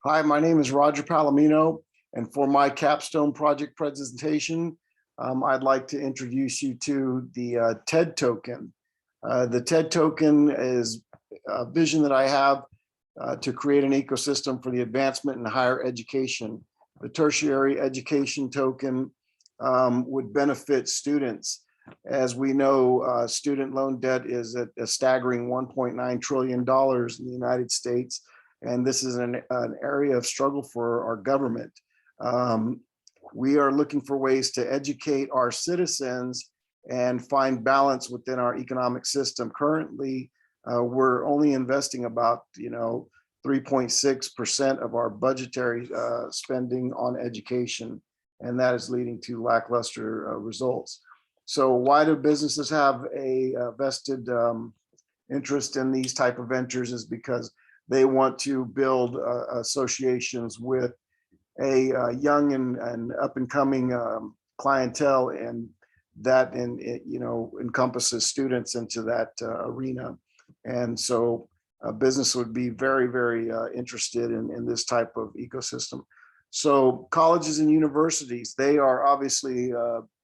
Hi, my name is Roger Palomino, and for my Capstone project presentation, I'd like to introduce you to the TED token. The TED token is a vision that I have to create an ecosystem for the advancement in higher education. The tertiary education token would benefit students. As we know, student loan debt is at a staggering $1.9 trillion in the United States. And this is an area of struggle for our government. We are looking for ways to educate our citizens and find balance within our economic system. Currently, we're only investing about 3.6% of our budgetary spending on education, and that is leading to lackluster results. So why do businesses have a vested interest in these type of ventures? Is because they want to build associations with a young and up and coming clientele, and that encompasses students into that arena. And so a business would be very, very interested in this type of ecosystem. So colleges and universities, they are obviously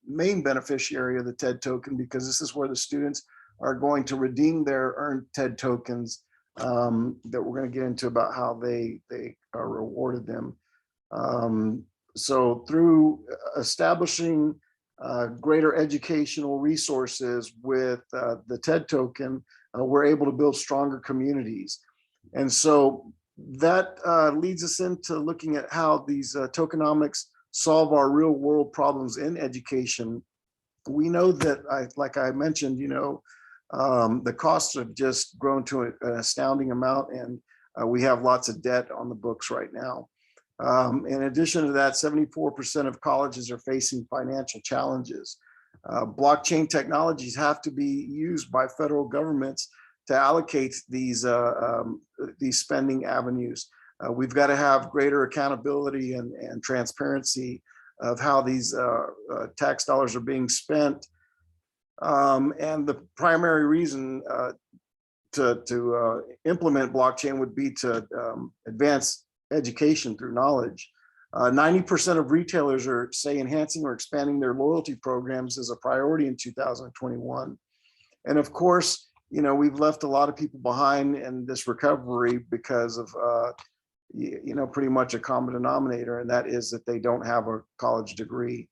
main beneficiary of the TED token, because this is where the students are going to redeem their earned TED tokens that we're going to get into about how they are rewarded them. So through establishing greater educational resources with the TED token, we're able to build stronger communities. And so that leads us into looking at how these tokenomics solve our real world problems in education. We know that, like I mentioned, the costs have just grown to an astounding amount, and we have lots of debt on the books right now. In addition to that, 74% of colleges are facing financial challenges. Blockchain technologies have to be used by federal governments to allocate these spending avenues. We've got to have greater accountability and transparency of how these tax dollars are being spent. And the primary reason to implement blockchain would be to advance education through knowledge. 90% of retailers are, say, enhancing or expanding their loyalty programs as a priority in 2021. And of course, we've left a lot of people behind in this recovery because of, pretty much a common denominator, and that is that they don't have a college degree.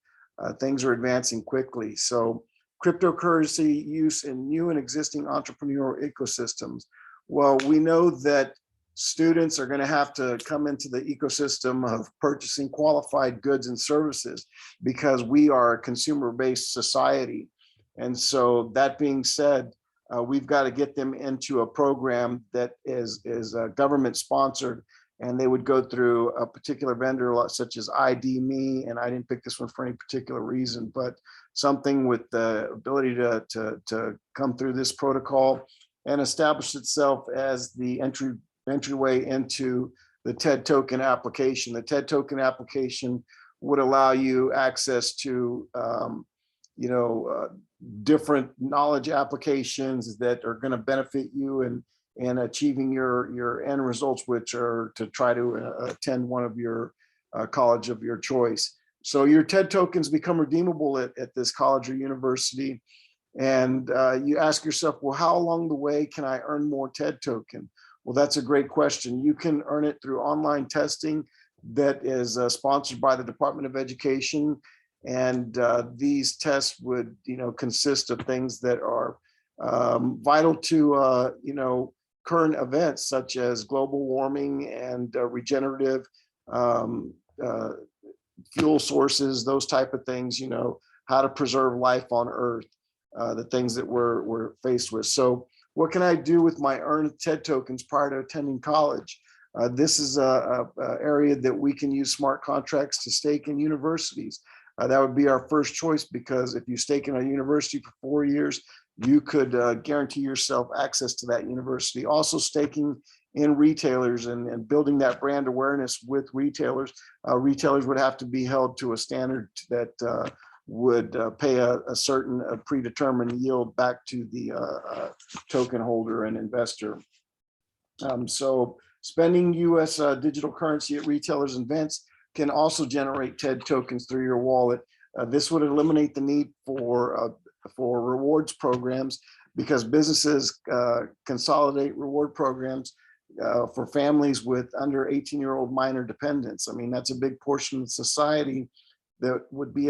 Things are advancing quickly. So cryptocurrency use in new and existing entrepreneurial ecosystems. Well, we know that students are going to have to come into the ecosystem of purchasing qualified goods and services, because we are a consumer-based society. And so that being said, we've got to get them into a program that is government sponsored, and they would go through a particular vendor such as ID Me, and I didn't pick this one for any particular reason, but something with the ability to come through this protocol and establish itself as the entryway into the TED token application. The TED token application would allow you access to different knowledge applications that are going to benefit you in achieving your end results, which are to try to attend one of your college of your choice. So your TED tokens become redeemable at this college or university. And you ask yourself, well, how along the way can I earn more TED token? Well, that's a great question. You can earn it through online testing that is sponsored by the Department of Education. And these tests would, consist of things that are vital to, current events such as global warming and regenerative fuel sources, those type of things, how to preserve life on Earth, the things that we're faced with. So what can I do with my earned TED tokens prior to attending college? This is a area that we can use smart contracts to stake in universities. That would be our first choice, because if you stake in a university for 4 years, you could guarantee yourself access to that university. Also staking in retailers and building that brand awareness with retailers. Retailers would have to be held to a standard that would pay a certain predetermined yield back to the token holder and investor. So Spending US digital currency at retailers and events can also generate TED tokens through your wallet. This would eliminate the need for rewards programs, because businesses consolidate reward programs for families with under 18-year-old minor dependents. I mean, that's a big portion of society that would be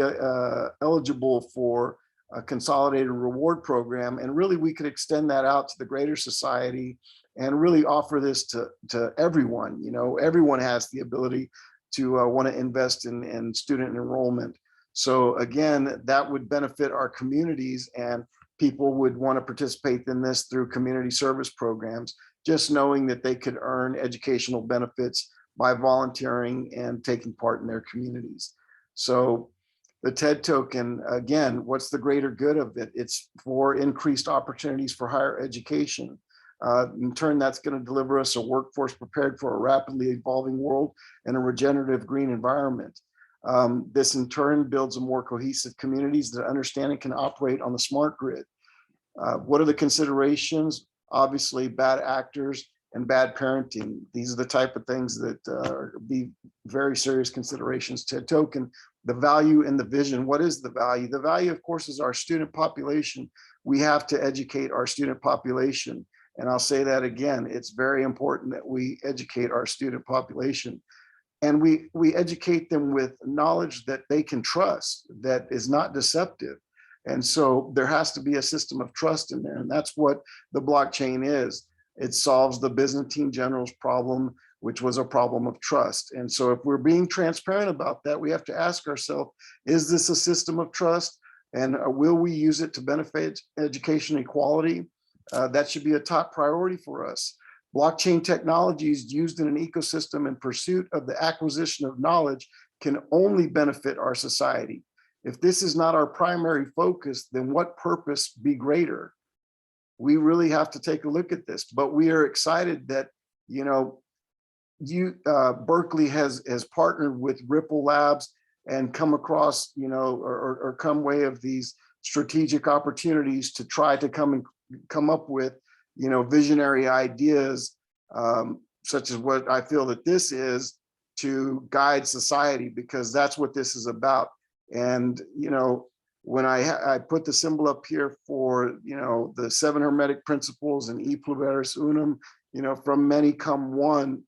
eligible for a consolidated reward program. And really, we could extend that out to the greater society and really offer this to everyone. You know, everyone has the ability to want to invest in student enrollment. So again, that would benefit our communities, and people would want to participate in this through community service programs, just knowing that they could earn educational benefits by volunteering and taking part in their communities. So the TED token, again, what's the greater good of it? It's for increased opportunities for higher education. In turn, that's going to deliver us a workforce prepared for a rapidly evolving world and a regenerative green environment. This in turn builds a more cohesive communities that understand and can operate on the smart grid. What are the considerations? Obviously, bad actors and bad parenting. These are the type of things that be very serious considerations to a token. The value and the vision. What is the value? The value, of course, is our student population. We have to educate our student population. And I'll say that again, it's very important that we educate our student population. And we educate them with knowledge that they can trust, that is not deceptive. And so there has to be a system of trust in there. And that's what the blockchain is. It solves the Byzantine generals problem, which was a problem of trust. And so if we're being transparent about that, we have to ask ourselves, is this a system of trust? And will we use it to benefit education equality? That should be a top priority for us. Blockchain technologies used in an ecosystem in pursuit of the acquisition of knowledge can only benefit our society. If this is not our primary focus, then what purpose be greater? We really have to take a look at this. But we are excited that, you know, Berkeley has partnered with Ripple Labs and come across, you know, or come way of these strategic opportunities to try to come up with, you know, visionary ideas, such as what I feel that this is, to guide society, because that's what this is about. And, you know, when I put the symbol up here for, you know, the 7 hermetic principles and E pluribus unum, you know, from many come one,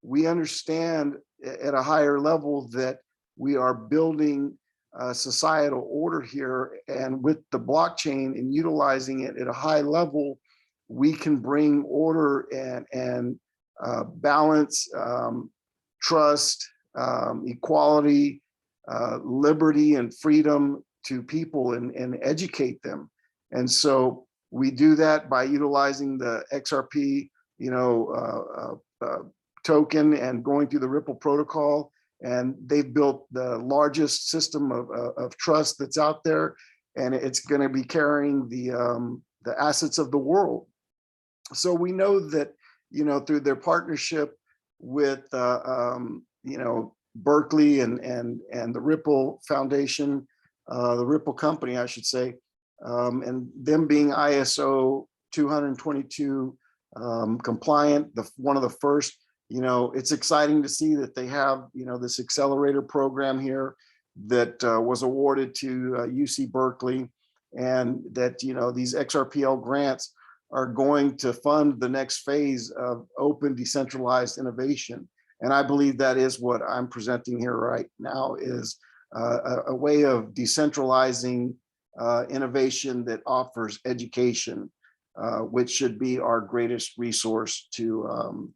we understand at a higher level that we are building a societal order here. And with the blockchain and utilizing it at a high level, we can bring order and balance, trust, equality, liberty and freedom to people and educate them. And so we do that by utilizing the XRP, you know, token and going through the Ripple protocol. And they've built the largest system of trust that's out there, and it's going to be carrying the assets of the world. So we know that, you know, through their partnership with, you know, Berkeley and the Ripple Foundation, the Ripple company, I should say, and them being ISO 222 compliant, one of the first, you know, it's exciting to see that they have, you know, this accelerator program here that was awarded to UC Berkeley, and that, you know, these XRPL grants are going to fund the next phase of open decentralized innovation. And I believe that is what I'm presenting here right now, is a way of decentralizing innovation that offers education, which should be our greatest resource to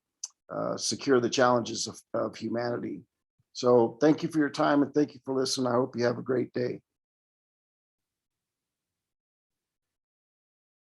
secure the challenges of humanity. So thank you for your time, and thank you for listening. I hope you have a great day.